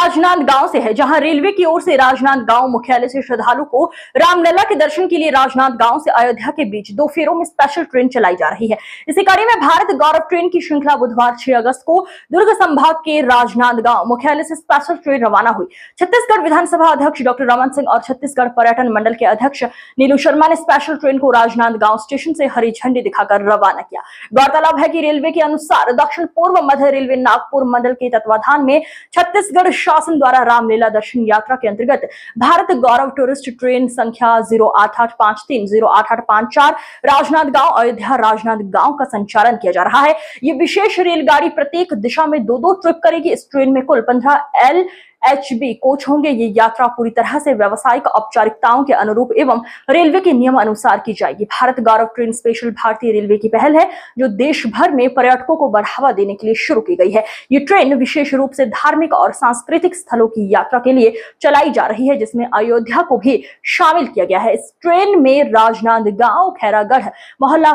राजनांदगांव से है, जहां रेलवे की ओर से राजनांदगांव मुख्यालय से श्रद्धालु को रामलला के दर्शन के लिए राजनांदगांव से अयोध्या के बीच 2 फेरों में स्पेशल ट्रेन चलाई जा रही है। इसी कड़ी में भारत गौरव ट्रेन की श्रृंखला बुधवार 6 अगस्त को दुर्ग संभाग के राजनांदगांव मुख्यालय से स्पेशल ट्रेन रवाना हुई। छत्तीसगढ़ विधानसभा अध्यक्ष डॉक्टर रमन सिंह और छत्तीसगढ़ पर्यटन मंडल के अध्यक्ष नीलू शर्मा ने स्पेशल ट्रेन को राजनांदगांव स्टेशन से हरी झंडी दिखाकर रवाना किया। गौरतलब है कि रेलवे के अनुसार दक्षिण पूर्व मध्य रेलवे नागपुर मंडल के तत्वाधान में छत्तीसगढ़ शासन द्वारा रामलीला दर्शन यात्रा के अंतर्गत भारत गौरव टूरिस्ट ट्रेन संख्या 08853 08854 राजनांदगांव अयोध्या राजनांदगांव का संचालन किया जा रहा है। ये विशेष रेलगाड़ी प्रत्येक दिशा में 2-2 ट्रिप करेगी। इस ट्रेन में कुल 15 LHB कोच होंगे। ये यात्रा पूरी तरह से व्यावसायिक औपचारिकताओं के अनुरूप एवं रेलवे के नियम अनुसार की जाएगी। भारत गौरव ट्रेन स्पेशल भारतीय रेलवे की पहल है, जो देश भर में पर्यटकों को बढ़ावा देने के लिए शुरू की गई है। ये ट्रेन विशेष रूप से धार्मिक और सांस्कृतिक स्थलों की यात्रा के लिए चलाई जा रही है, जिसमें अयोध्या को भी शामिल किया गया है। इस ट्रेन में राजनांदगांव, खैरागढ़, मोहल्ला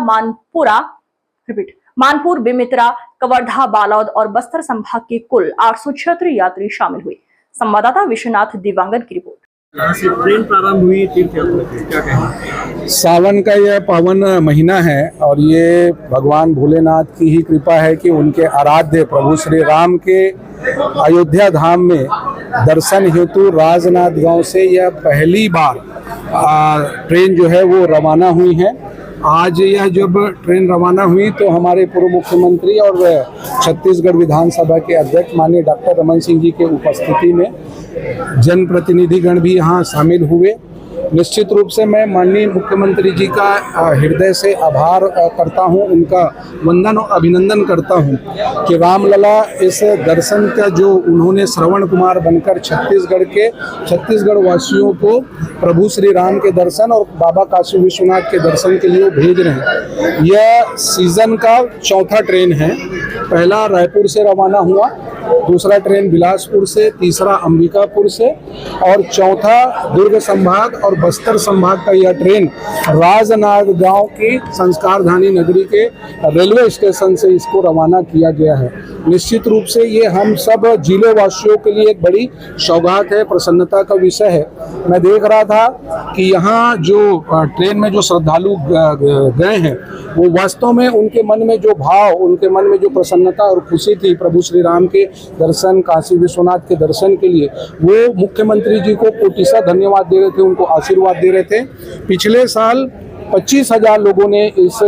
मानपुर, बेमित्रा, कवर्धा, बालोद और बस्तर संभाग के कुल 876 यात्री शामिल हुए। संवाददाता विश्वनाथ दिवांगन की रिपोर्ट। यहाँ से ट्रेन प्रारंभ हुई तीर्थ यात्रा की, क्या कहेंगे? सावन का यह पावन महीना है और ये भगवान भोलेनाथ की ही कृपा है कि उनके आराध्य प्रभु श्री राम के अयोध्या धाम में दर्शन हेतु राजनांदगांव से यह पहली बार ट्रेन जो है वो रवाना हुई है। आज यह जब ट्रेन रवाना हुई तो हमारे पूर्व मुख्यमंत्री और छत्तीसगढ़ विधानसभा के अध्यक्ष माननीय डॉक्टर रमन सिंह जी के उपस्थिति में जनप्रतिनिधिगण भी यहाँ शामिल हुए। निश्चित रूप से मैं माननीय मुख्यमंत्री जी का हृदय से आभार करता हूँ, उनका वंदन और अभिनंदन करता हूँ कि रामलला इस दर्शन का जो उन्होंने श्रवण कुमार बनकर छत्तीसगढ़ वासियों को प्रभु श्री राम के दर्शन और बाबा काशी विश्वनाथ के दर्शन के लिए भेज रहे हैं। यह सीजन का चौथा ट्रेन है। पहला रायपुर से रवाना हुआ, दूसरा ट्रेन बिलासपुर से, तीसरा अंबिकापुर से और चौथा दुर्ग संभाग और बस्तर संभाग का यह ट्रेन राजनांदगांव की संस्कारधानी नगरी के रेलवे स्टेशन से इसको रवाना किया गया है। निश्चित रूप से ये हम सब जिले वासियों के लिए एक बड़ी सौगात है, प्रसन्नता का विषय है। मैं देख रहा था कि यहाँ जो ट्रेन में जो श्रद्धालु गए हैं वो वास्तव में उनके मन में जो भाव, उनके मन में जो प्रसन्नता और खुशी थी प्रभु श्री राम के दर्शन, काशी विश्वनाथ के दर्शन के लिए, वो मुख्यमंत्री जी को कोटिसा धन्यवाद दे रहे थे, उनको आशीर्वाद दे रहे थे। पिछले साल 25,000 लोगों ने इस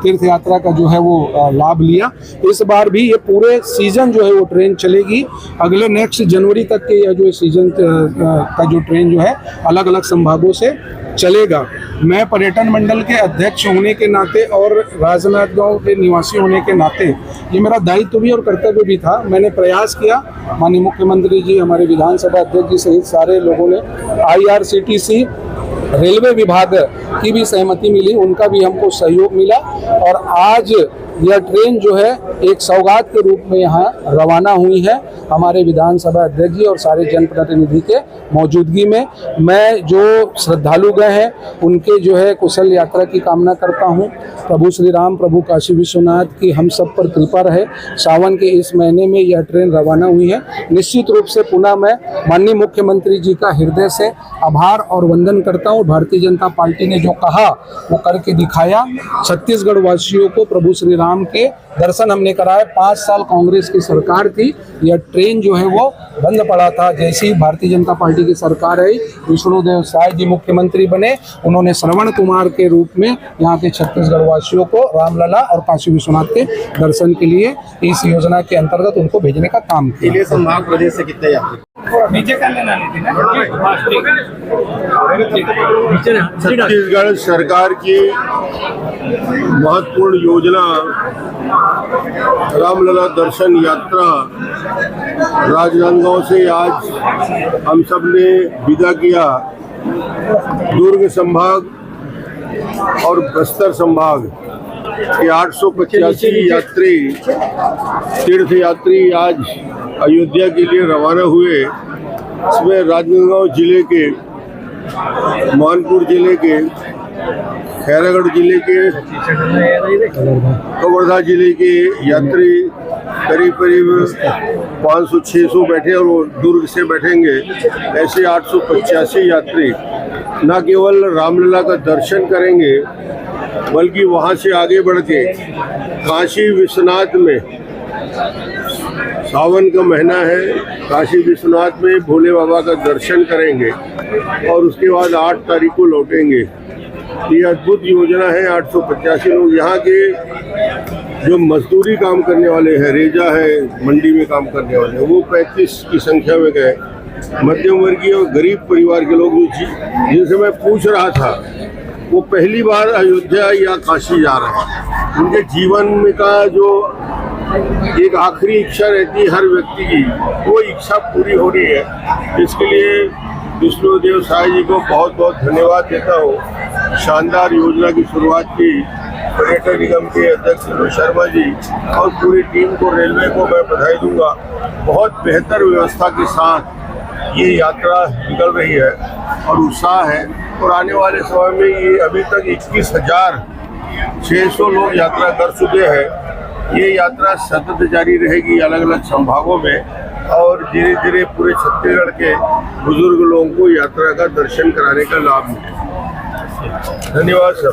तीर्थ यात्रा का जो है वो लाभ लिया। इस बार भी ये पूरे सीजन जो है वो ट्रेन चलेगी। अगले नेक्स्ट जनवरी तक के यह जो सीजन का जो ट्रेन जो है अलग अलग संभागों से चलेगा। मैं पर्यटन मंडल के अध्यक्ष होने के नाते और राजनांदगांव के निवासी होने के नाते ये मेरा दायित्व भी और कर्तव्य भी था। मैंने प्रयास किया, माननीय मुख्यमंत्री जी, हमारे विधानसभा अध्यक्ष जी सहित सारे लोगों ने, IRCTC रेलवे विभाग की भी सहमति मिली, उनका भी हमको सहयोग मिला और आज यह ट्रेन जो है एक सौगात के रूप में यहाँ रवाना हुई है हमारे विधानसभा अध्यक्ष जी और सारे जनप्रतिनिधि के मौजूदगी में। मैं जो श्रद्धालु गए हैं उनके जो है कुशल यात्रा की कामना करता हूँ। प्रभु श्री राम, प्रभु काशी विश्वनाथ की हम सब पर कृपा रहे। सावन के इस महीने में यह ट्रेन रवाना हुई है। निश्चित रूप से पुनः मैं माननीय मुख्यमंत्री जी का हृदय से आभार और वंदन करता हूँ। भारतीय जनता पार्टी ने जो कहा वो करके दिखाया। छत्तीसगढ़ वासियों को प्रभु श्री राम के दर्शन हमने कराए। 5 साल कांग्रेस की सरकार थी, यह ट्रेन जो है वो बंद पड़ा था। जैसी भारतीय जनता पार्टी की सरकार आई, विष्णुदेव साय जी मुख्यमंत्री बने, उन्होंने श्रवण कुमार के रूप में यहाँ के छत्तीसगढ़ वासियों को रामलला और काशी विश्वनाथ के दर्शन के लिए इस योजना के अंतर्गत उनको भेजने का काम किया। संभाग प्रदेश से कितने यात्री? छत्तीसगढ़ सरकार की महत्वपूर्ण योजना रामलला दर्शन यात्रा राजनांदगांव से आज हम सब ने विदा किया। दुर्ग संभाग और बस्तर संभाग के 885 यात्री, तीर्थ यात्री आज अयोध्या के लिए रवाना हुए। इसमें राजनांदगांव जिले के, मानपुर जिले के, खैरागढ़ जिले के, कवर्धा जिले के यात्री करीब 500-600 बैठे और वो दुर्ग से बैठेंगे, ऐसे 885 यात्री न केवल रामलला का दर्शन करेंगे बल्कि वहाँ से आगे बढ़ के काशी विश्वनाथ में, सावन का महीना है, काशी विश्वनाथ में भोले बाबा का दर्शन करेंगे और उसके बाद 8 तारीख को लौटेंगे। ये अद्भुत योजना है। 885 लोग यहाँ के जो मजदूरी काम करने वाले हैं, रेजा है, मंडी में काम करने वाले हैं, वो 35 की संख्या में गए। मध्यम वर्गीय और गरीब परिवार के लोग जिनसे मैं पूछ रहा था, वो पहली बार अयोध्या या काशी जा रहे हैं। उनके जीवन में का जो एक आखिरी इच्छा रहती है हर व्यक्ति की, वो इच्छा पूरी हो रही है। इसके लिए विष्णुदेव साई जी को बहुत बहुत धन्यवाद देता हूँ। शानदार योजना की शुरुआत की पर्यटन निगम के अध्यक्ष विनोद शर्मा जी और पूरी टीम को, रेलवे को मैं बधाई दूंगा। बहुत बेहतर व्यवस्था के साथ ये यात्रा निकल रही है और उत्साह है। और आने वाले समय में ये अभी तक 21,600 लोग यात्रा कर चुके हैं। ये यात्रा सतत जारी रहेगी अलग अलग संभागों में और धीरे धीरे पूरे छत्तीसगढ़ के बुजुर्ग लोगों को यात्रा का दर्शन कराने का लाभ मिलेगा। धन्यवाद सर।